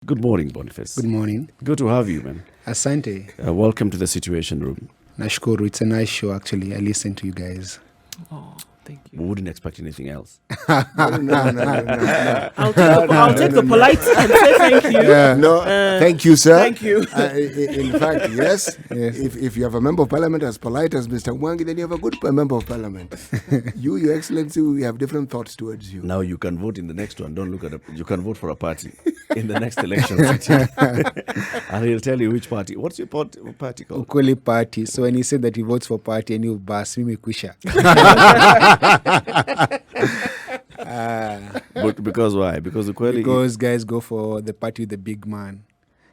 Good morning, Boniface. Good morning. Good to have you, man. Asante. Welcome to the Situation Room. Nashukuru. It's a nice show, actually. I listen to you guys. Oh, thank you. We wouldn't expect anything else. No. I'll take the polite and say thank you. Thank you, sir. Thank you. In fact, yes. Yes. If you have a member of parliament as polite as Mr. Mwangi, then you have a good member of parliament. Your Excellency, we have different thoughts towards you. Now you can vote in the next one. Don't look at you can vote for a party in the next election. And he'll tell you which party. What's your party called? Ukweli party. So when he said that he votes for party and you bas, mimi kwisha. But because why? Because Because guys go for the party with the big man.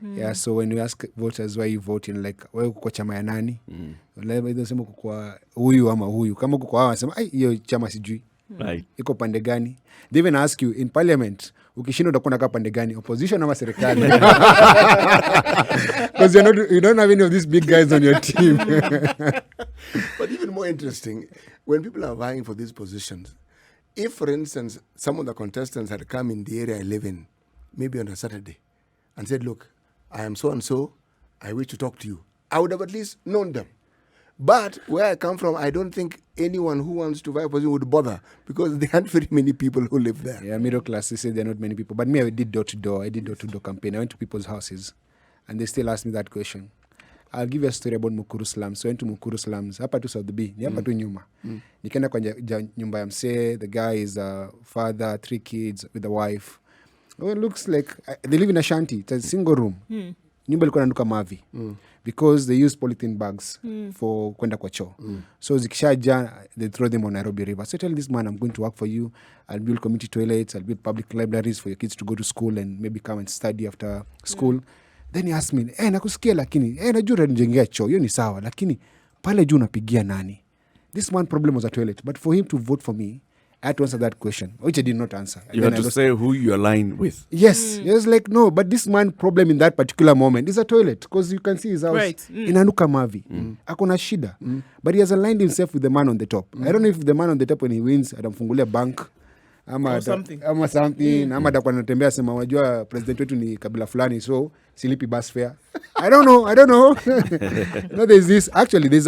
Yeah, so when you ask voters why you voting, like wewe uko chama ya nani? Labda hizo sema kwa huyu ama huyu. Kama uko kwa hawa sema hiyo chama sijui. Right. Iko pande gani? They even ask you in parliament, ukishinda utakuwa unakaa pande gani? Opposition ama serikali? Because you don't have any of these big guys on your team. But even more interesting, when people are vying for these positions, if, for instance, some of the contestants had come in the area I live in, maybe on a Saturday, and said, look, I am so-and-so, I wish to talk to you, I would have at least known them. But where I come from, I don't think anyone who wants to vie a position would bother because there aren't very many people who live there. Yeah, middle class, they say there are not many people. But me, I did door-to-door. I did door-to-door campaign. I went to people's houses, and they still ask me that question. I'll give you a story about Mukuru slums. So I went to Mukuru slums. Hapa tu South B. Ni hapa tu nyuma. Nikaenda kwa nyumba ya msee. The guy is a father, 3 kids with a wife. Well, it looks like they live in a shanty. It's a single room. Nyumba ilikuwa inanuka mavi. Because they use polythene bags for kwenda kwa choo. So zikishaja, they throw them on Nairobi River. So I tell this man, I'm going to work for you. I'll build community toilets. I'll build public libraries for your kids to go to school and maybe come and study after school. Then he asked me, nakusikia lakini, najua unanijengea choo, hiyo ni sawa, lakini pale juu unapigia nani? This one problem was a toilet. But for him to vote for me, I had to answer that question, which I did not answer. You had to say who you align with. Yes. He was like, no, but this man problem in that particular moment is a toilet because you can see his house. Right. Inanuka mavi. Akona shida. But he has aligned himself with the man on the top. I don't know if the man on the top when he wins, atamfungulia bank. Ama something. Ama atakuwa anatembea sema unajua president wetu ni kabila fulani so silipi bus fare. I don't know. No, there's this. Actually, there's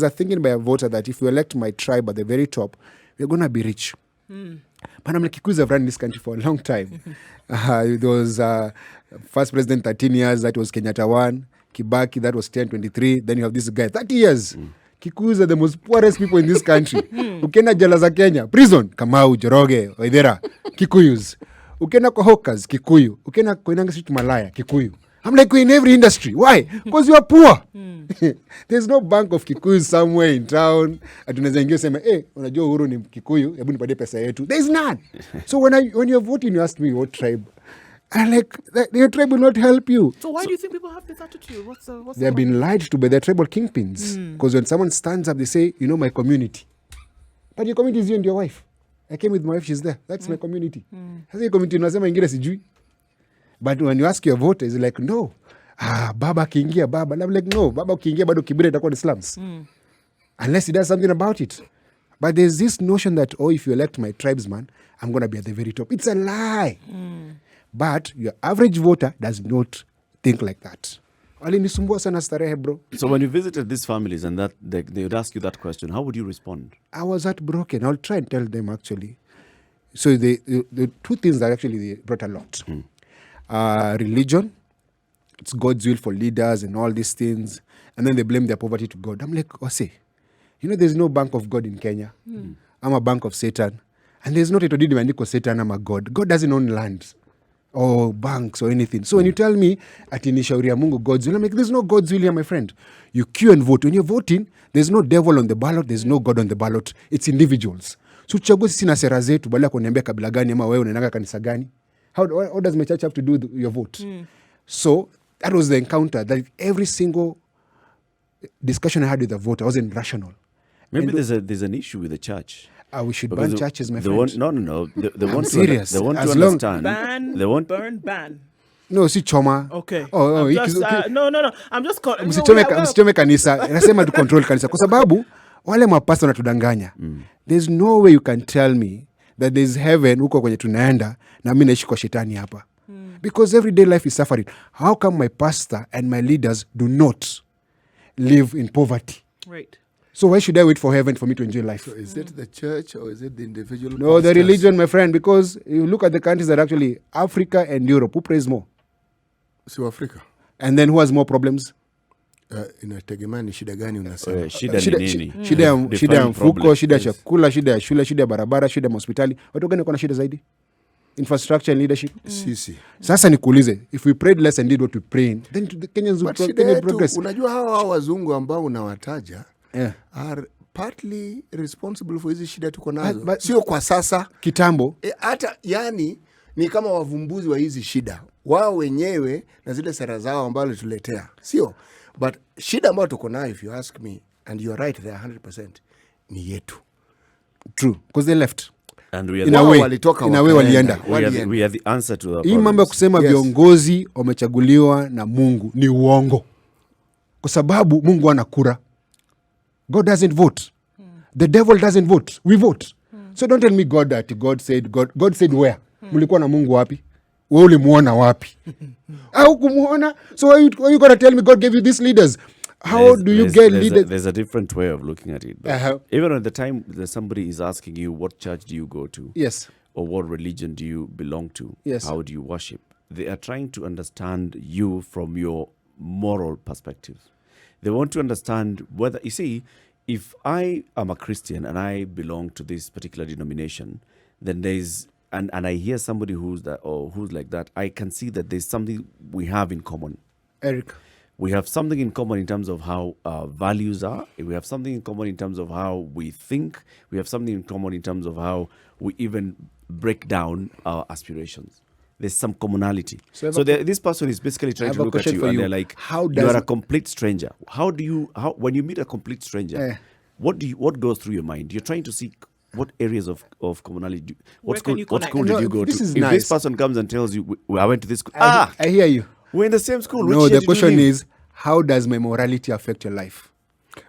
a thinking by a voter that if you elect my tribe at the very top, we're going to be rich. But I'm like, Kikuyu have run this country for a long time. There was first president 13 years, that was Kenyatta 1. Kibaki, that was 10-23. Then you have this guy, 30 years. Kikuyus are the most poorest people in this country. Ukienda jela za Kenya, prison, Kamau, Joroge, Waithera, Kikuyus. Ukienda kwa hawkers, Kikuyu. Ukienda kwa Inanga Street Malaya, Kikuyu. I'm like, we're in every industry. Why? Because you are poor. There's no bank of Kikuyu somewhere in town. Atunaweza ingia sema, unajua Uhuru ni Kikuyu, hebu nipatie pesa yetu. There's none. So when you're voting, you ask me what tribe. I'm like, your tribe will not help you. So why do you think people have this attitude? They have been lied to by their tribal kingpins. Because when someone stands up, they say, my community. But your community is you and your wife. I came with my wife, she's there. That's my community. Sasa your community unasema ingine sijui. But when you ask your voters, like, no. Baba kiingia baba. I'm like, no. Baba kiingia bado Kibire itakuwa ni slums. Unless he does something about it. But there's this notion that, if you elect my tribesman, I'm going to be at the very top. It's a lie. But your average voter does not think like that. Walinisumbua sana starehe, bro. So when you visited these families and that they would ask you that question, how would you respond? I was heartbroken. I'll try and tell them actually. So the 2 things that actually they brought a lot. Religion, it's God's will for leaders and all these things. And then they blame their poverty to God. I'm like, Ose, there's no bank of God in Kenya. I'm a bank of Satan. And there's not a Todidi Satan, I'm a God. God doesn't own land or banks or anything. So when you tell me, ati ni shauri ya Mungu, God's will, I'm like, there's no God's will here, my friend. You queue and vote. When you're voting, there's no devil on the ballot, there's no God on the ballot. It's individuals. So uchague sisi na sera zetu, badala ya kuniambia kabila gani ama wewe unaendanga kanisa gani. How does my church have to do your vote? So that was the encounter. That every single discussion I had with the voter wasn't rational. Maybe there's an issue with the church. We should ban churches, my friend. No. I'm serious. They want to understand. Ban. No, si choma. Okay. No. I'm just msichome kanisa. Nasema to control kanisa. Kwa sababu wale mapasta wanatudanganya. There's no way you can tell me that there's heaven huko kwenye tunaenda na mimi naishi kwa shetani hapa. Because everyday life is suffering. How come my pastor and my leaders do not live in poverty? Right. So why should I wait for heaven for me to enjoy life? So is it the church or is it the individual? No, the pastors? religion, my friend, because you look at the countries that actually, Africa and Europe, who prays more? So Africa. And then who has more problems? Inategemea ni shida gani unasema. Shida ni nini? Shida ya Define mfuko, problem. shida ya chakula, shida ya shule, shida ya barabara, shida ya hospitali. Watu gani wako na shida zaidi? Infrastructure and leadership. Sisi. Sasa nikuulize, if we prayed less and did what we prayed, then the Kenyans But would shida Kenya yetu, progress. unajua hawa wazungu ambao unawataja Yeah. are partly responsible for hizi shida tuko nazo. But- Sio kwa sasa. Kitambo, Hata yani ni kama wavumbuzi wa hizi shida wao wenyewe na zile sera zao ambazo tuletea, sio? But shida ambayo tuko nayo, if you ask me, and you're right there 100%, ni yetu. true, because they left. And we are In a the, Wao way, walitoka in a way wakaenda. walienda. we are the answer to the Hii mambo ya problems. kusema Yes. viongozi wamechaguliwa na Mungu ni uongo, kwa sababu Mungu ana kura. God doesn't vote. The devil doesn't vote. We vote. So don't tell me God said where? Mlikuwa na Mungu wapi? Wewe ulimuona wapi? Au kumuona? So why you gonna tell me God gave you these leaders? How do you get leaders? There's a different way of looking at it. But even at the time that somebody is asking you, what church do you go to? Yes. Or what religion do you belong to? Yes. How do you worship? They are trying to understand you from your moral perspective. They want to understand whether, you see, if I am a Christian and I belong to this particular denomination, then there's, and I hear somebody who's that or who's like that, I can see that there's something we have in common. Eric. We have something in common in terms of how our values are. We have something in common in terms of how we think. We have something in common in terms of how we even break down our aspirations. There's some commonality. So So this person is basically trying have to a look at question you for and you. they're like, How you does are a it- complete stranger. How when you meet a complete stranger, what goes through your mind? You're trying to see what areas of commonality. What Where can you school connect? did No, you go this to? is If nice. this person comes and tells you, I went to this school. I hear you. We're in the same school. No, Which the year did you question leave? is, how does my morality affect your life?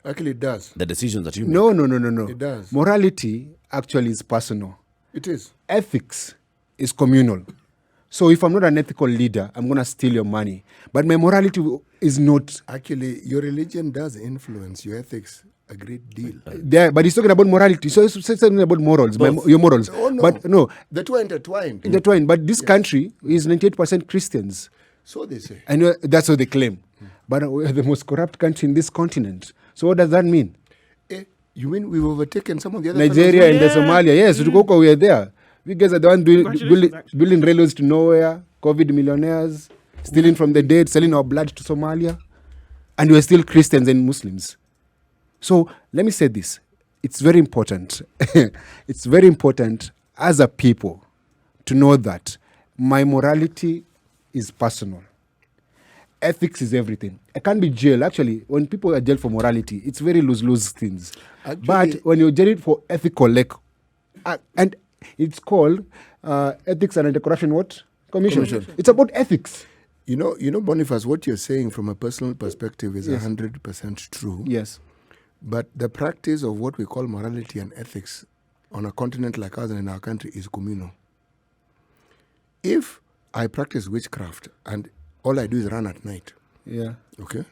Actually, it does. The decisions that you make. No. It does. Morality actually is personal. It is. Ethics is communal. So if I'm not an ethical leader, I'm going to steal your money. But my morality is not Actually, your religion does influence your ethics a great deal. there. But he's talking about morality. So it's something about morals, your morals. Oh, no. But no, The two are intertwined. intertwined. But this country is 98% Christians. So they say. And that's what they claim. But we're the most corrupt country in this continent. So what does that mean? You mean we've overtaken some of the other Nigeria and the Yeah. Somalia. Yes, Tukoko, we are there. You guys are the ones Congratulations, actually. building railways to nowhere, COVID millionaires, stealing from the dead, selling our blood to Somalia. And we're still Christians and Muslims. So let me say this. It's very important. It's very important as a people to know that my morality is personal. Ethics is everything. I can't be jailed. Actually, when people are jailed for morality, it's very lose-lose things. Actually- But when you're jailed for ethical, like, and it's called Ethics and Anti-Corruption what? Commission. It's about ethics. You know, Boniface, what you're saying from a personal perspective is 100% true. Yes. But the practice of what we call morality and ethics on a continent like ours and in our country is communal. If I practice witchcraft and all I do is run at night, Yeah. okay,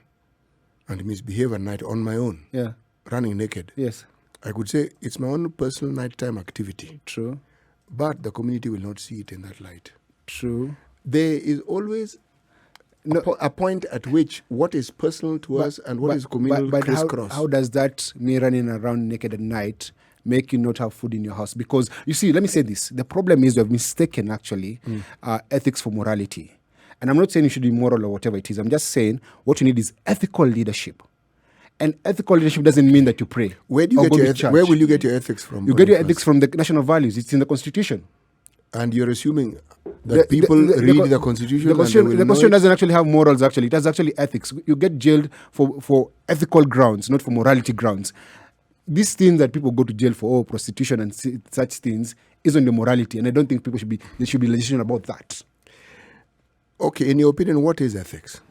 and misbehave at night on my own, Yeah. running naked, Yes. I could say it's my own personal nighttime activity, True. but the community will not see it in that light. True. There is always a point at which what is personal to us and what is communal but crisscross. how does that me running around naked at night make you not have food in your house? Because you see, let me say this. The problem is we have mistaken actually ethics for morality. And I'm not saying you should be moral or whatever it is. I'm just saying what you need is ethical leadership. And ethical leadership doesn't mean that you pray. Where do you or get go your to church. where will you get your ethics from? You get your Boniface? ethics from the national values. It's in the Constitution. And you're assuming that people read the Constitution. The Constitution, and they the will Constitution know it? doesn't actually have morals. Actually, it has actually ethics. You get jailed for ethical grounds, not for morality grounds. These things that people go to jail for, prostitution and such things, is on the morality, and I don't think there should be legislation about that. Okay, in your opinion, what is ethics?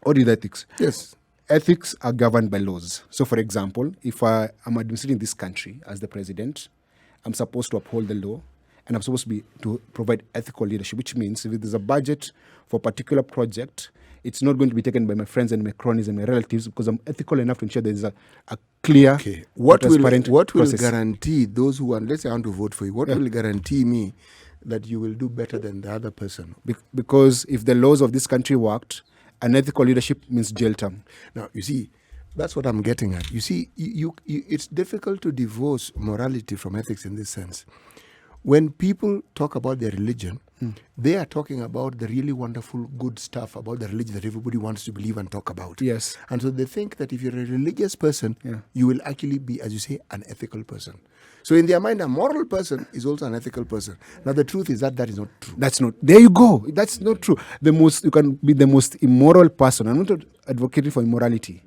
What is ethics? Yes. Ethics are governed by laws. So, for example, if I'm administrating this country as the president, I'm supposed to uphold the law, and I'm supposed to provide ethical leadership, which means if there's a budget for a particular project, it's not going to be taken by my friends and my cronies and my relatives because I'm ethical enough to ensure there's a clear, what will process. guarantee those who want, let's say I want to vote for you, what will guarantee me that you will do better than the other person? Because if the laws of this country worked, an ethical leadership means jail term. Now, you see, that's what I'm getting at. You see, it's difficult to divorce morality from ethics in this sense. When people talk about their religion, they are talking about the really wonderful, good stuff about the religion that everybody wants to believe and talk about. Yes. And so they think that if you're a religious person, you will actually be, as you say, an ethical person. So in their mind, a moral person is also an ethical person. Now, the truth is that is not true. That's not. There you go. That's not true. You can be the most immoral person. I'm not advocating for immorality.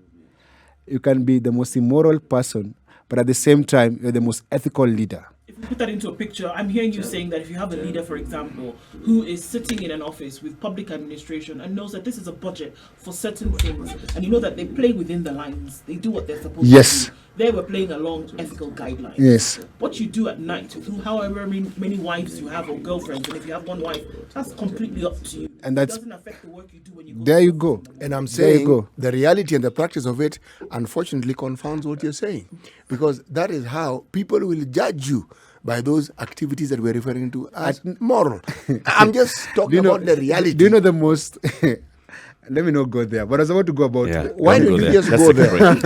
You can be the most immoral person, but at the same time, you're the most ethical leader. If we put that into a picture, I'm hearing you saying that if you have a leader, for example, who is sitting in an office with public administration and knows that this is a budget for certain things, and you know that they play within the lines, they do what they're supposed to do. They were playing along ethical guidelines. Yes. What you do at night, with however many wives you have or girlfriends, and if you have one wife, that's completely up to you. And it doesn't affect the work you do when you go. There you go. And I'm saying the reality and the practice of it, unfortunately, confounds what you're saying. Because that is how people will judge you by those activities that we're referring to as moral. I'm just talking about the reality. Do you know the most... Let me not go there, but I was about to go about... Why don't you just go there? Let's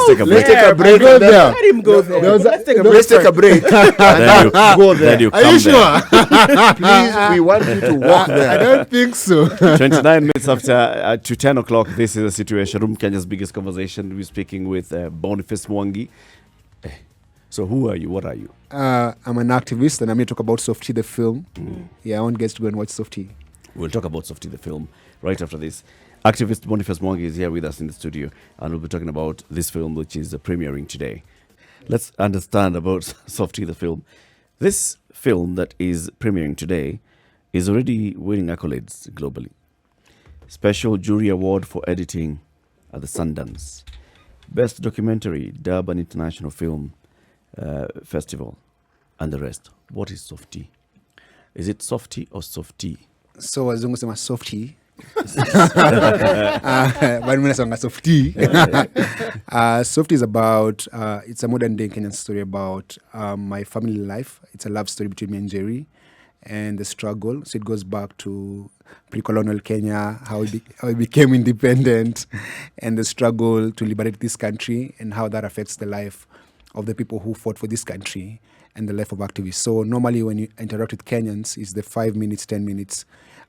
take a break. Let's take a break. Go there. Let him go there. Let's take a break. And go there. Then you Are come you sure? Please, we want you to walk there. I don't think so. 29 minutes after to 10 o'clock, this is a Situation Room, Kenya's biggest conversation. We're speaking with Boniface Mwangi. So who are you? What are you? I'm an activist, and I'm here to talk about Softy the film. Yeah, I want guys to go and watch Softy. We'll talk about Softy the film right after this. Activist Boniface Mwangi is here with us in the studio, and we'll be talking about this film, which is premiering today. Let's understand about Softy the film. This film that is premiering today is already winning accolades globally. Special Jury Award for Editing at the Sundance. Best Documentary, Durban International Film Festival, and the rest. What is Softy? Is it Softy or Softy? So wazungu sema Softy. But mimi nasema Softy. Softy is about it's a modern day Kenyan story about my family life. It's a love story between me and Njeri and the struggle. So it goes back to pre-colonial Kenya, how it became independent, and the struggle to liberate this country, and how that affects the life of the people who fought for this country and the life of activists. So normally when you interact with Kenyans, it's the 5 minutes, 10 minutes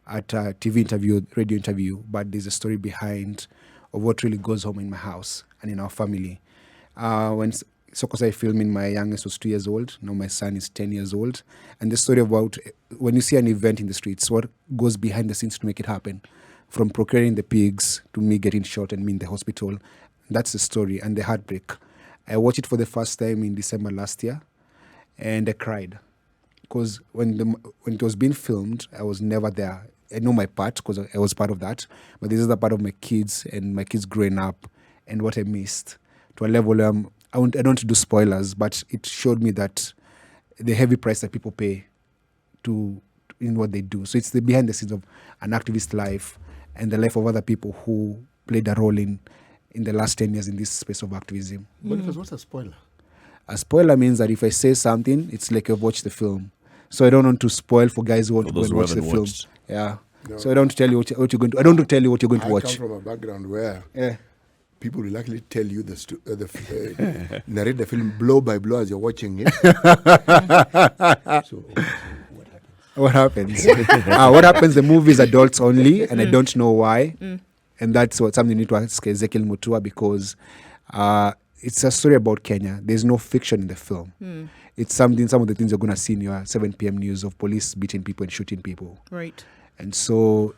at a TV interview, radio interview, but there's a story behind of what really goes home in my house and in our family. When Sokosai filming, my youngest was 2 years old. Now my son is 10 years old. And the story about when you see an event in the streets, what goes behind the scenes to make it happen. From procuring the pigs to me getting shot and me in the hospital. That's the story and the heartbreak. I watched it for the first time in December last year, and I cried. Because when it was being filmed, I was never there. I know my part because I was part of that. But this is the part of my kids and my kids growing up and what I missed. To a level, I don't do spoilers, but it showed me that the heavy price that people pay in what they do. So it's the behind the scenes of an activist life and the life of other people who played a role in the last 10 years in this space of activism. Boniface, what's a spoiler? A spoiler means that if I say something, it's like I've watched the film. So I don't want to spoil for guys who want to go and watch the film. Yeah. No. So I don't tell you what you're going to. I don't want to tell you what you're going to watch. I come from a background where people will actually tell you narrate the film blow by blow as you're watching it. So what happens? What happens? The movie is adults only, and I don't know why. And that's something you need to ask Ezekiel Mutua, because it's a story about Kenya. There's no fiction in the film. It's some of the things you're going to see in your 7 p.m. news of police beating people and shooting people. Right. And so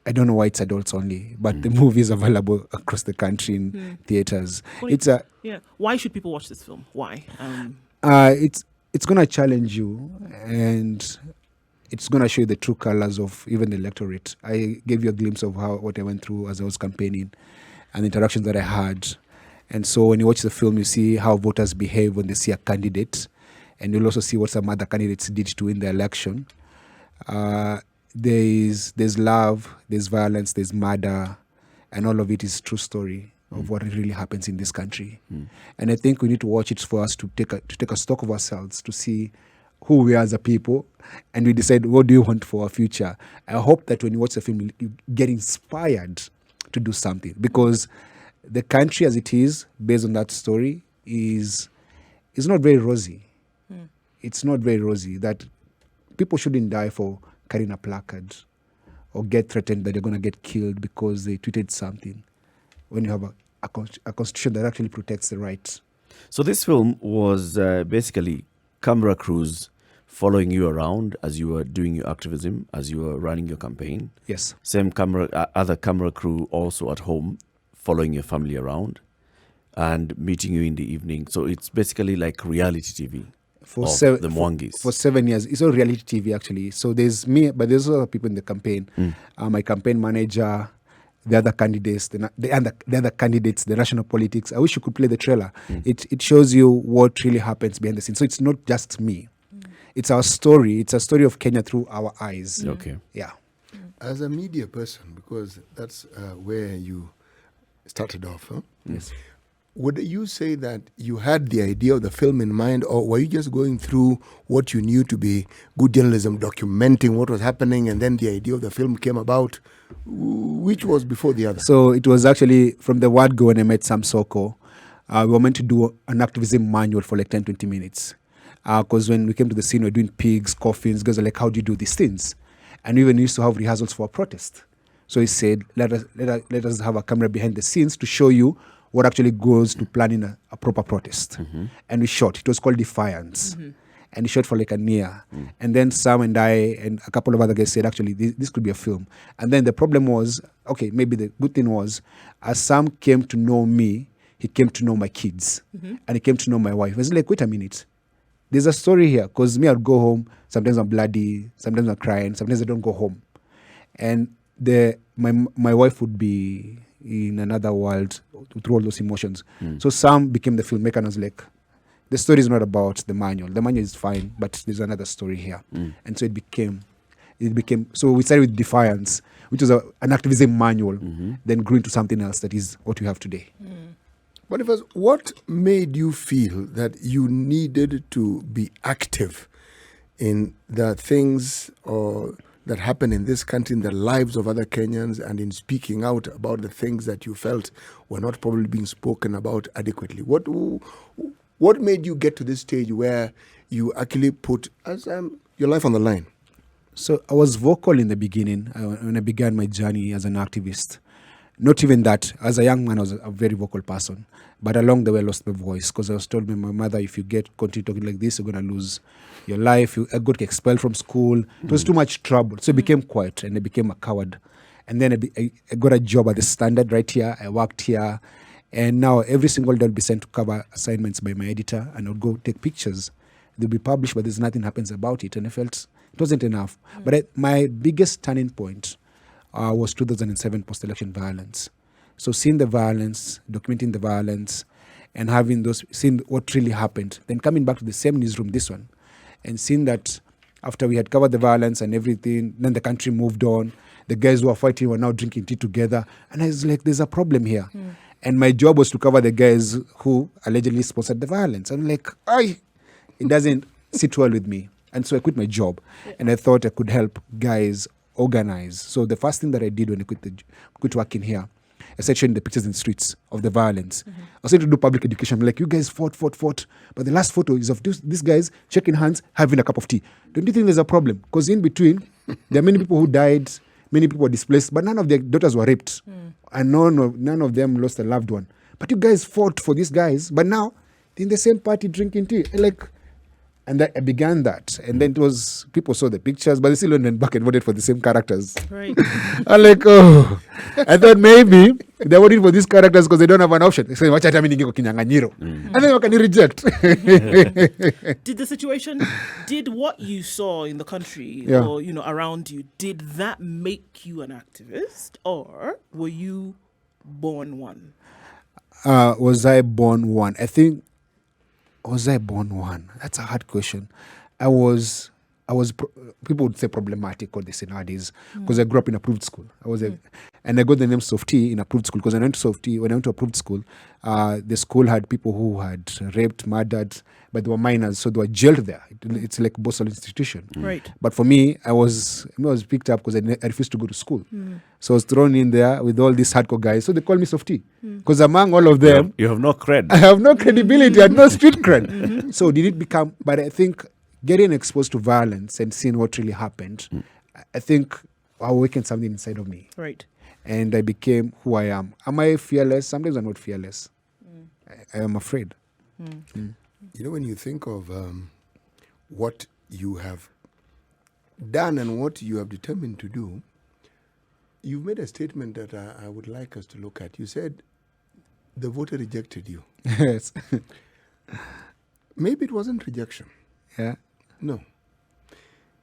I don't know why it's adults only, but the movie is available across the country in theaters. Why should people watch this film? Why? It's going to challenge you, and it's going to show you the true colors of even the electorate. I gave you a glimpse of what I went through as I was campaigning and the interactions that I had. And so when you watch the film, you see how voters behave when they see a candidate and you'll also see what some other candidates did to win the election. There's love, there's violence, there's murder, and all of it is true story of what really happens in this country. And I think we need to watch it for us to take a stock of ourselves, to see who we are as a people, and we decide what do you want for our future. I hope that when you watch the film, you get inspired to do something, because the country as it is, based on that story, is not very rosy. It's not very rosy. That people shouldn't die for carrying a placard or get threatened that they're going to get killed because they tweeted something, when you have a constitution that actually protects the rights. So this film was basically camera crews following you around as you were doing your activism, as you were running your campaign. Yes. Same other camera crew also at home following your family around and meeting you in the evening. So it's basically like reality TV For of the Mwangis. For 7 years. It's all reality TV, actually. So there's me, but there's other people in the campaign. My campaign manager, the other candidates, the other candidates, the national politics. I wish you could play the trailer. It shows you what really happens behind the scenes. So it's not just me. It's our story. It's a story of Kenya through our eyes. Okay. Yeah. As a media person, because that's where you started off, huh? Yes. Would you say that you had the idea of the film in mind, or were you just going through what you knew to be good journalism, documenting what was happening, and then the idea of the film came about? Which was before the other? So it was actually from the word go when I met Sam Soko. We were meant to do an activism manual for like 10-20 minutes. Because when we came to the scene, we were doing pigs, coffins. Guys are like, how do you do these things? And we even used to have rehearsals for a protest. So he said, let us have a camera behind the scenes to show you what actually goes to planning a proper protest. And we shot. It was called Defiance. And we shot for like a year. And then Sam and I and a couple of other guys said, actually, this could be a film. And then the problem was, okay, maybe the good thing was, as Sam came to know me, he came to know my kids. And he came to know my wife. I was like, wait a minute. There's a story here. Because me, I'd go home. Sometimes I'm bloody. Sometimes I'm crying. Sometimes I don't go home. And my wife would be in another world through all those emotions. So Sam became the filmmaker, and I was like, the story is not about the manual. The manual is fine, but there's another story here. And so it became, so we started with Defiance, which was an activism manual, then grew into something else that is what we have today. Boniface, what made you feel that you needed to be active in the things that happen in this country, in the lives of other Kenyans, and in speaking out about the things that you felt were not probably being spoken about adequately? What made you get to this stage where you actually put your life on the line? So I was vocal in the beginning when I began my journey as an activist. Not even that. As a young man, I was a very vocal person. But along the way, I lost my voice because I was told by my mother, if you continue talking like this, you're going to lose your life. I got expelled from school. It was too much trouble. So I became quiet and I became a coward. And then I got a job at the Standard right here. I worked here. And now every single day I'll be sent to cover assignments by my editor, and I'll go take pictures. They'll be published, but there's nothing happens about it. And I felt it wasn't enough. But my biggest turning point was 2007 post-election violence. So seeing the violence, documenting the violence, and seeing what really happened, then coming back to the same newsroom, this one, and seeing that after we had covered the violence and everything, then the country moved on. The guys who were fighting were now drinking tea together. And I was like, there's a problem here. And my job was to cover the guys who allegedly sponsored the violence. I'm like, it doesn't sit well with me. And so I quit my job. And I thought I could help guys organize. So the first thing that I did when I quit working here, I started showing the pictures in the streets of the violence. I was trying to do public education. I'm like, you guys fought. But the last photo is of these guys shaking hands, having a cup of tea. Don't you think there's a problem? Because in between, there are many people who died, many people were displaced, but none of their daughters were raped. And none of them lost a loved one. But you guys fought for these guys, but now they're in the same party drinking tea. And I began that. And then it was, people saw the pictures, but they still went back and voted for the same characters. Right. I'm like, I thought maybe they voted for these characters because they don't have an option. They say, watch out, and then what can you reject? Did what you saw in the country or, around you, did that make you an activist, or were you born one? Was I born one? I think was I born one? That's a hard question. People would say problematic, or they say nowadays, because I grew up in approved school. And I got the name Softy in approved school because when I went to approved school, the school had people who had raped, murdered, but they were minors, so they were jailed there. It's like a Boston institution. Right. But for me, I was picked up because I refused to go to school. So I was thrown in there with all these hardcore guys. So they call me Softy because among all of them, You have no cred. I have no credibility. I had no street cred. So did it become? But I think getting exposed to violence and seeing what really happened, I think awakened something inside of me. Right. And I became who I am. Am I fearless? Sometimes I'm not fearless. I am afraid. You know, when you think of what you have done and what you have determined to do, you've made a statement that I would like us to look at. You said the voter rejected you. Yes. Maybe it wasn't rejection. Yeah. No.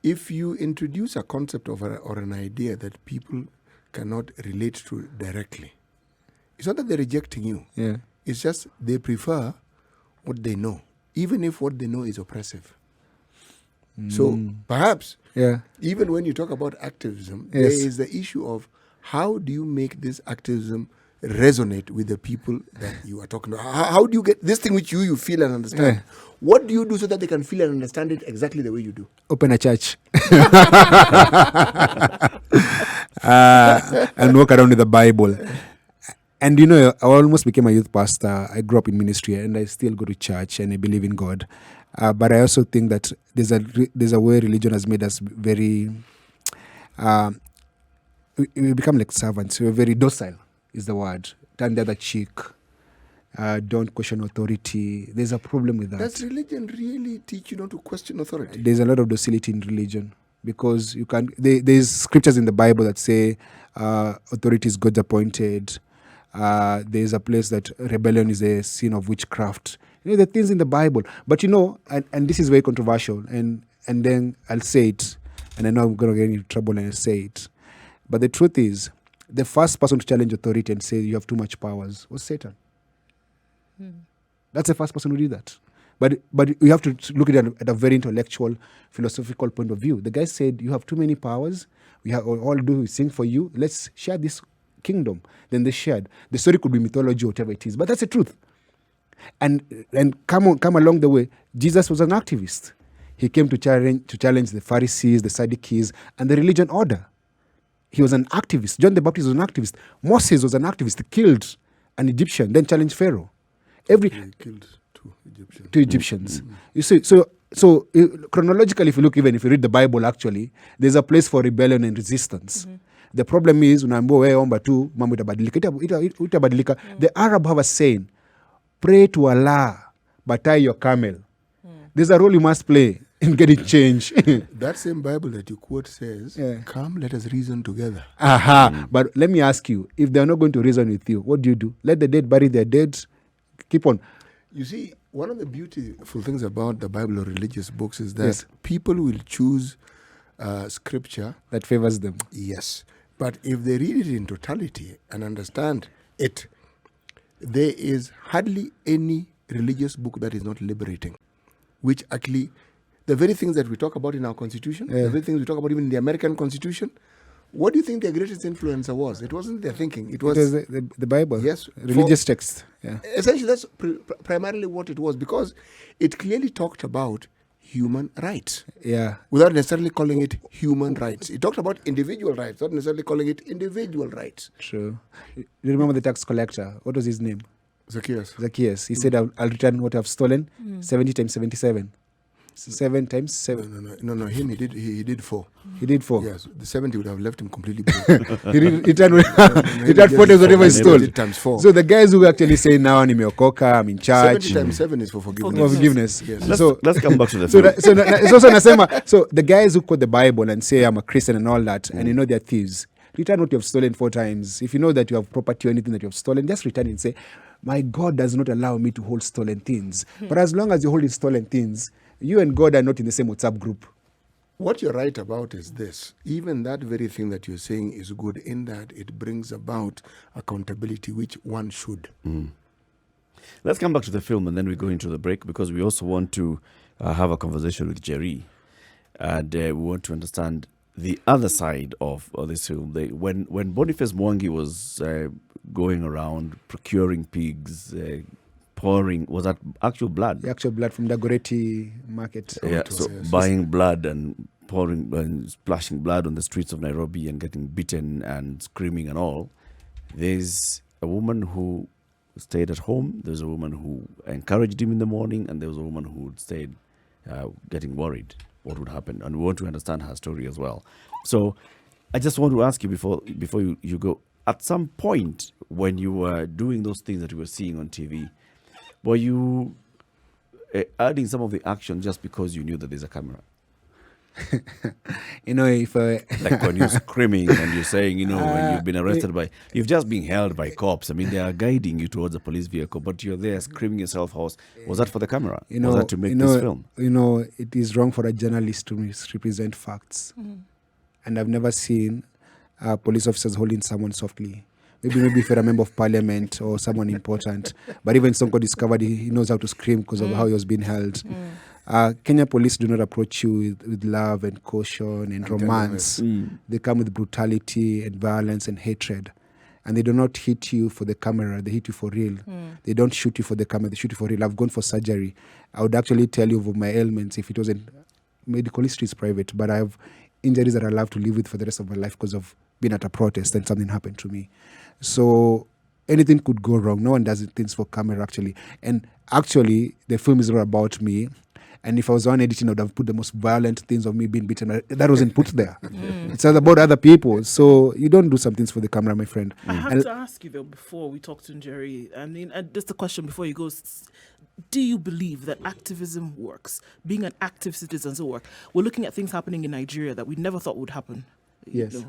If you introduce a concept of or an idea that people cannot relate to directly, it's not that they're rejecting you. Yeah. It's just they prefer what they know, even if what they know is oppressive. So perhaps, even when you talk about activism, there is the issue of how do you make this activism resonate with the people that you are talking to? How do you get this thing which you feel and understand? Yeah. What do you do so that they can feel and understand it exactly the way you do? Open a church. And walk around with the Bible. And you know, I almost became a youth pastor. I grew up in ministry and I still go to church and I believe in God. But I also think that there's a way religion has made us very, we become like servants. We're very docile is the word. Turn the other cheek. Don't question authority. There's a problem with that. Does religion really teach you not to question authority? There's a lot of docility in religion because you can. There's scriptures in the Bible that say authority is God's appointed. There's a place that rebellion is a sin of witchcraft. You know, the things in the Bible. But you know, and this is very controversial, and then I'll say it, and I know I'm going to get into trouble when I say it. But the truth is, the first person to challenge authority and say you have too much powers was Satan. That's the first person who did that. But you have to look at it at a very intellectual, philosophical point of view. The guy said, you have too many powers. We have all do is sing for you. Let's share this kingdom. Then they shared. The story could be mythology or whatever it is, but that's the truth. And come along the way, Jesus was an activist. He came to challenge the Pharisees, the Sadducees, and the religion order. He was an activist. John the Baptist was an activist. Moses was an activist. He killed an Egyptian, then challenged Pharaoh. He killed two Egyptians. Two Egyptians. You see, so chronologically, if you read the Bible, actually, there's a place for rebellion and resistance. The problem is, the Arab have a saying, pray to Allah, but tie your camel. There's a role you must play in getting change. That same Bible that you quote says, come, let us reason together. But let me ask you, if they're not going to reason with you, what do? Let the dead bury their dead. Keep on. You see, one of the beautiful things about the Bible or religious books is that people will choose scripture that favors them. Yes. But if they read it in totality and understand it, there is hardly any religious book that is not liberating, which actually, the very things that we talk about in our Constitution, the very things we talk about even in the American Constitution, what do you think their greatest influencer was? It wasn't their thinking. It was the Bible. Yes. Religious text. Yeah. Essentially, that's primarily what it was, because it clearly talked about human rights. Yeah. Without necessarily calling it human rights. It talked about individual rights, not necessarily calling it individual rights. True. You remember the tax collector? What was his name? Zacchaeus. He said, I'll return what I've stolen 70 times 77. 7 times 7. No. Him, he did 4. He did 4. Yes, the 70 would have left him completely broke. He returned 4 times whatever he stole. Times 4. So the guys who actually say now nimeokoka, I'm in charge. 70 times 7 is for forgiveness. For forgiveness. Yes. Let's come back to the film. So the guys who quote the Bible and say I'm a Christian and all that, and you know they're thieves, return what you have stolen 4 times. If you know that you have property or anything that you have stolen, just return and say, my God does not allow me to hold stolen things. But as long as you hold stolen things, you and God are not in the same WhatsApp group. What you're right about is this. Even that very thing that you're saying is good in that it brings about accountability, which one should. Let's come back to the film and then we go into the break because we also want to have a conversation with Njeri. And we want to understand the other side of this film. When Boniface Mwangi was going around procuring pigs, pouring, was that actual blood? The actual blood from the Goretti market. Yeah, so buying blood and pouring and splashing blood on the streets of Nairobi and getting beaten and screaming and all. There's a woman who stayed at home. There's a woman who encouraged him in the morning, and there was a woman who stayed getting worried what would happen. And we want to understand her story as well. So I just want to ask you before you go, at some point when you were doing those things that you were seeing on TV, were you adding some of the action just because you knew that there's a camera? If Like when you're screaming and you're saying, when you've been arrested you've just been held by cops. I mean, they are guiding you towards a police vehicle, but you're there screaming yourself hoarse. Was that for the camera? Was that to make this film? It is wrong for a journalist to misrepresent facts. And I've never seen police officers holding someone softly. Maybe if you're a member of parliament or someone important. But even Sonko discovered he knows how to scream because of how he was being held. Kenya police do not approach you with love and caution and romance. They come with brutality and violence and hatred. And they do not hit you for the camera, they hit you for real. They don't shoot you for the camera, they shoot you for real. I've gone for surgery. I would actually tell you of my ailments if it wasn't. Medical history is private, but I have injuries that I love to live with for the rest of my life because of being at a protest and something happened to me. So anything could go wrong. No one does things for camera, actually. And actually, the film is not about me. And if I was on editing, I would have put the most violent things of me being beaten. That wasn't put there. It's about other people. So you don't do some things for the camera, my friend. I have to ask you, though, before we talk to Njeri, I mean, just a question before you go. Do you believe that activism works? Being an active citizen does work? We're looking at things happening in Nigeria that we never thought would happen. Yes.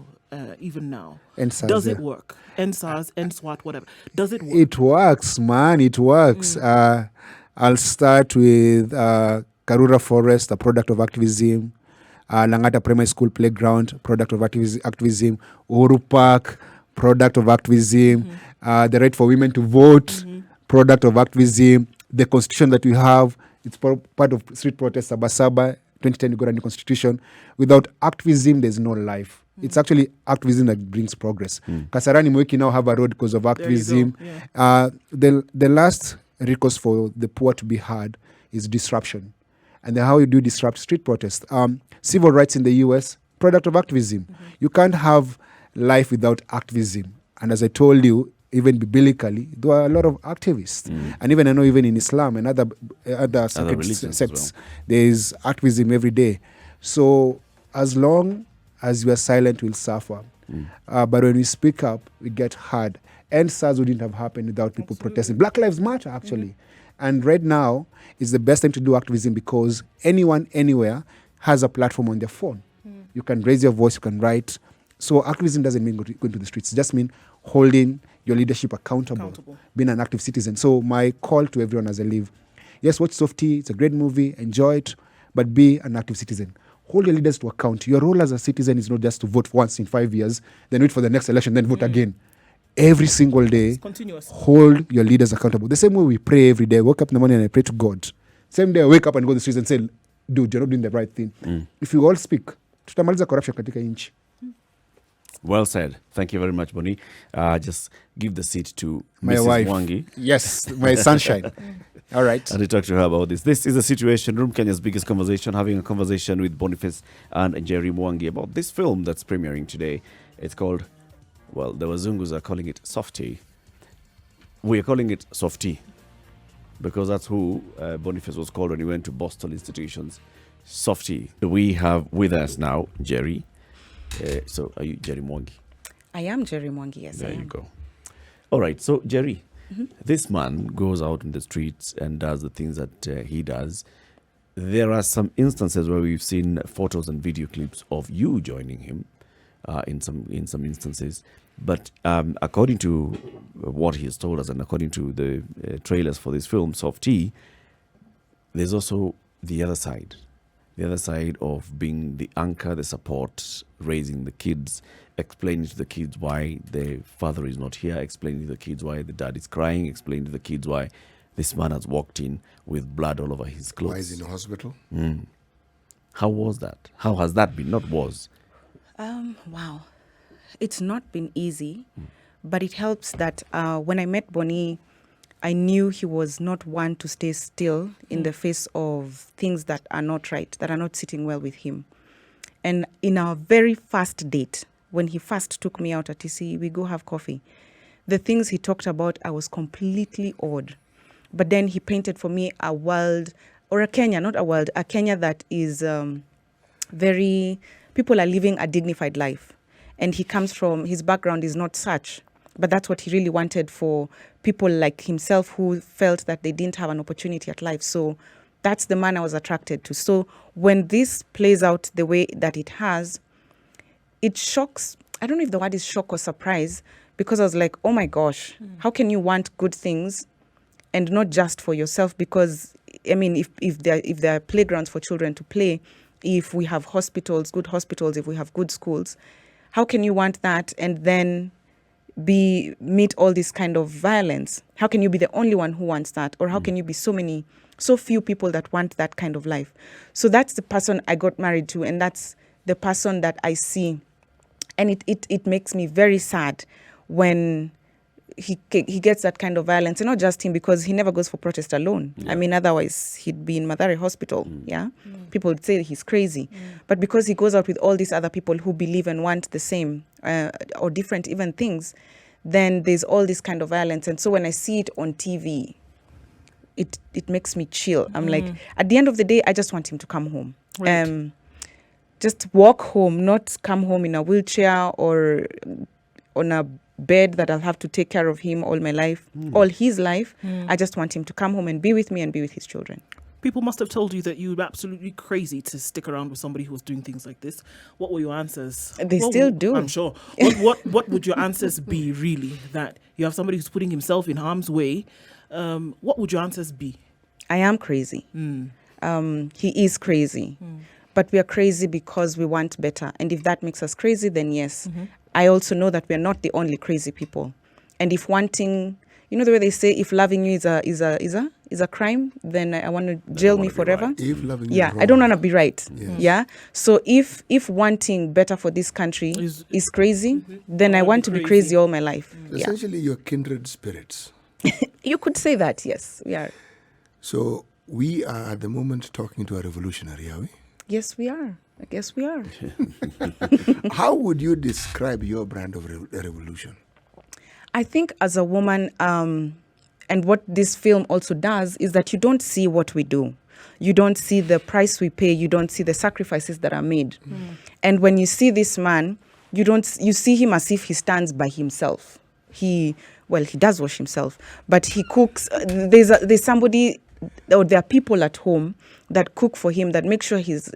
Even now. NSAS, does it work? NSAS, NSWAT, whatever. Does it work? It works, man. It works. I'll start with Karura Forest, a product of activism. Langata Primary School Playground, product of activism. Uhuru Park, product of activism. The right for women to vote, product of activism. The constitution that we have, it's part of street protest. Sabasaba, 2010, you got a new constitution. Without activism, there's no life. It's actually activism that brings progress. Kasarani Mweki now have a road because of activism. The last recourse for the poor to be heard is disruption. And then how you do disrupt street protest. Civil rights in the US, product of activism. You can't have life without activism. And as I told you, even biblically, there are a lot of activists. And even I know even in Islam and other sects, there is activism every day. So as long as you are silent, we'll suffer. But when we speak up, we get heard. And SARS wouldn't have happened without people protesting. Black Lives Matter, actually. And right now is the best time to do activism because anyone, anywhere, has a platform on their phone. You can raise your voice, you can write. So activism doesn't mean going to the streets. It just means holding your leadership accountable, being an active citizen. So my call to everyone as I leave, yes, watch Softy. It's a great movie. Enjoy it. But be an active citizen. Hold your leaders to account. Your role as a citizen is not just to vote once in 5 years, then wait for the next election, then vote again. Every single day, hold your leaders accountable. The same way we pray every day. I wake up in the morning and I pray to God. Same day I wake up and go to the streets and say, dude, you're not doing the right thing. If you all speak, tutamaliza corruption katika nchi. Well said. Thank you very much, Boni. Just give the seat to My Mrs. wife. Mwangi. Yes, my sunshine. All right. And we talk to her about this. This is the Situation Room, Kenya's biggest conversation, having a conversation with Boniface and Njeri Mwangi about this film that's premiering today. It's called, well, the Wazungus are calling it Softy. We are calling it Softy because that's who Boniface was called when he went to Boston institutions. Softy. We have with us now Njeri. So are you Njeri Mwangi? I am Njeri Mwangi, yes. There you go. All right. So, Njeri, this man goes out in the streets and does the things that he does. There are some instances where we've seen photos and video clips of you joining him in some instances. But according to what he has told us and according to the trailers for this film, Softy, there's also the other side. The other side of being the anchor, the support, raising the kids, explaining to the kids why the father is not here, explaining to the kids why the dad is crying, explaining to the kids why this man has walked in with blood all over his clothes. Why is he in hospital? How was that? How has that been? Not was. Wow. It's not been easy, but it helps that when I met Bonnie, I knew he was not one to stay still in the face of things that are not right, that are not sitting well with him. And in our very first date, when he first took me out at TC, we go have coffee. The things he talked about, I was completely awed. But then he painted for me a world, or a Kenya, not a world, a Kenya that is people are living a dignified life. And he comes from, his background is not such. But that's what he really wanted for people like himself who felt that they didn't have an opportunity at life. So that's the man I was attracted to. So when this plays out the way that it has, it shocks. I don't know if the word is shock or surprise, because I was like, oh my gosh, how can you want good things and not just for yourself? Because, I mean, if there are playgrounds for children to play, if we have hospitals, good hospitals, if we have good schools, how can you want that and then meet all this kind of violence? How can you be the only one who wants that? Or how can you be so few people that want that kind of life? So that's the person I got married to, and that's the person that I see. And it makes me very sad when he gets that kind of violence. And not just him, because he never goes for protest alone. I mean, otherwise he'd be in Mathare Hospital. People would say he's crazy. But because he goes out with all these other people who believe and want the same or different even things, then there's all this kind of violence. And so when I see it on TV, it makes me chill. I'm like, at the end of the day, I just want him to come home. Right. Just walk home, not come home in a wheelchair or on a bed that I'll have to take care of him all my life, all his life. I just want him to come home and be with me and be with his children. People must have told you that you were absolutely crazy to stick around with somebody who was doing things like this. What were your answers? They still do. I'm sure. What would your answers be, really? That you have somebody who's putting himself in harm's way. What would your answers be? I am crazy. He is crazy. But we are crazy because we want better. And if that makes us crazy, then yes. I also know that we are not the only crazy people. And if wanting, you know the way they say, if loving you is a crime, then I want to jail me forever. Right. If loving you is I don't wrong. want to be right. Yes. Yeah. So if wanting better for this country is crazy, then I want to be crazy all my life. Essentially, you're kindred spirits. You could say that, yes. We are. So we are at the moment talking to a revolutionary, are we? Yes, we are. I guess we are. How would you describe your brand of revolution? I think as a woman, and what this film also does is that you don't see what we do. You don't see the price we pay. You don't see the sacrifices that are made. And when you see this man, you see him as if he stands by himself. He does wash himself, but he cooks. There's somebody, or there are people at home that cook for him, that make sure his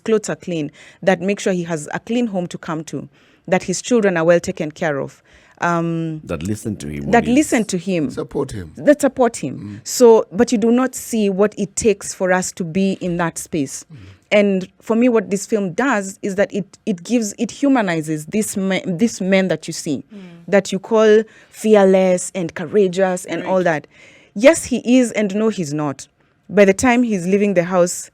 clothes are clean, that make sure he has a clean home to come to, that his children are well taken care of. That listen to him. Support him. That support him. So, but you do not see what it takes for us to be in that space. And for me, what this film does is that it humanizes this man that you see, that you call fearless and courageous and all that. Yes, he is, and no, he's not. By the time he's leaving the house,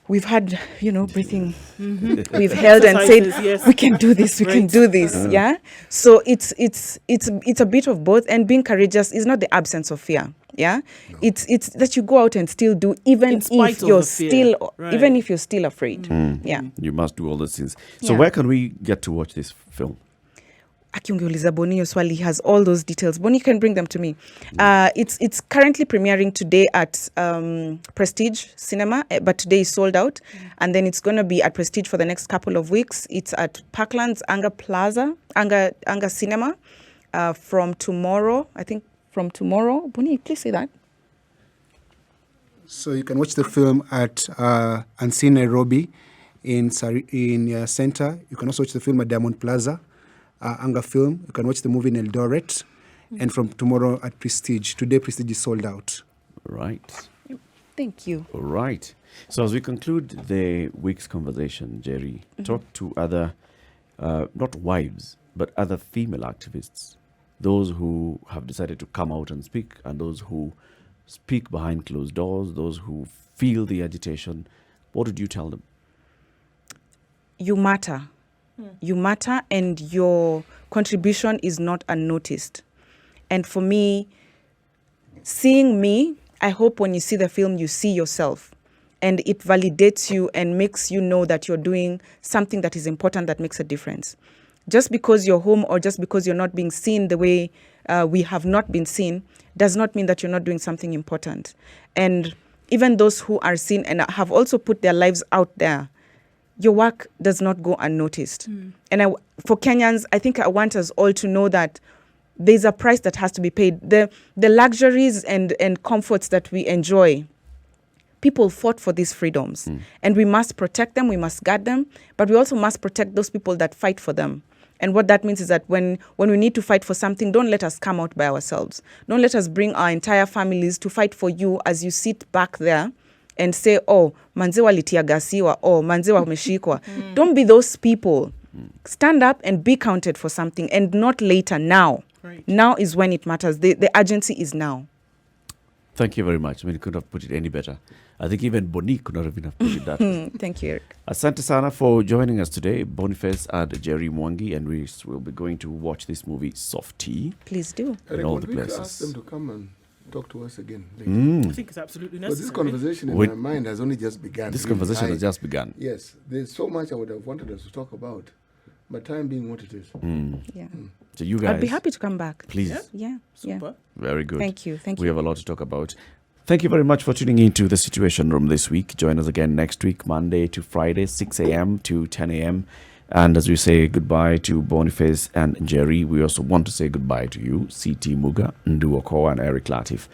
we've had, breathing. We've held and said, yes. we can do this, we can do this. Yeah. So it's a bit of both. And being courageous is not the absence of fear. Yeah. No. It's that you go out and still do, even if you're still afraid. Yeah. You must do all those things. So where can we get to watch this film? Akiungeuliza Boni hiyo swali, has all those details. Boni can bring them to me. It's currently premiering today at Prestige Cinema, but today is sold out. And then it's going to be at Prestige for the next couple of weeks. It's at Parkland's Anga Cinema from tomorrow. I think from tomorrow. Boni, please say that. So you can watch the film at Unseen Nairobi in Center. You can also watch the film at Diamond Plaza. Anga Film. You can watch the movie in Eldoret. And from tomorrow at Prestige. Today, Prestige is sold out. Right. Thank you. All right. So as we conclude the week's conversation, Njeri, talk to other, not wives, but other female activists, those who have decided to come out and speak and those who speak behind closed doors, those who feel the agitation, what would you tell them? You matter. You matter, and your contribution is not unnoticed. And for me, seeing me, I hope when you see the film, you see yourself. And it validates you and makes you know that you're doing something that is important, that makes a difference. Just because you're home or just because you're not being seen the way we have not been seen does not mean that you're not doing something important. And even those who are seen and have also put their lives out there, your work does not go unnoticed. And for Kenyans, I think I want us all to know that there's a price that has to be paid. The luxuries and comforts that we enjoy, people fought for these freedoms. And we must protect them, we must guard them, but we also must protect those people that fight for them. And what that means is that when we need to fight for something, don't let us come out by ourselves. Don't let us bring our entire families to fight for you as you sit back there and say, oh, manze walitiagasiwa, oh, manze wameshikwa. Don't be those people. Stand up and be counted for something, and not later, now. Right. Now is when it matters. The urgency is now. Thank you very much. I mean, you couldn't have put it any better. I think even Boni could not have put it that way. Thank you, Eric. Asante sana for joining us today, Boniface and Njeri Mwangi, and we will be going to watch this movie, Softy. Please do. In Eric, all would the we places. ask them to come and talk to us again later? I think it's absolutely But necessary. this conversation in Wait. my mind has only just begun. This Really, conversation has just begun. Yes, there's so much I would have wanted us to talk about, but time being what it is. Yeah. So you guys, I'd be happy to come back. please. Yeah. Yeah. Super. Very good. Thank you. Thank We you. have a lot to talk about. Thank you very much for tuning into the Situation Room this week. Join us again next week, Monday to Friday, 6 a.m. to 10 a.m. And as we say goodbye to Boniface and Njeri, we also want to say goodbye to you, CT Muga, Ndu Okoa, and Eric Latif.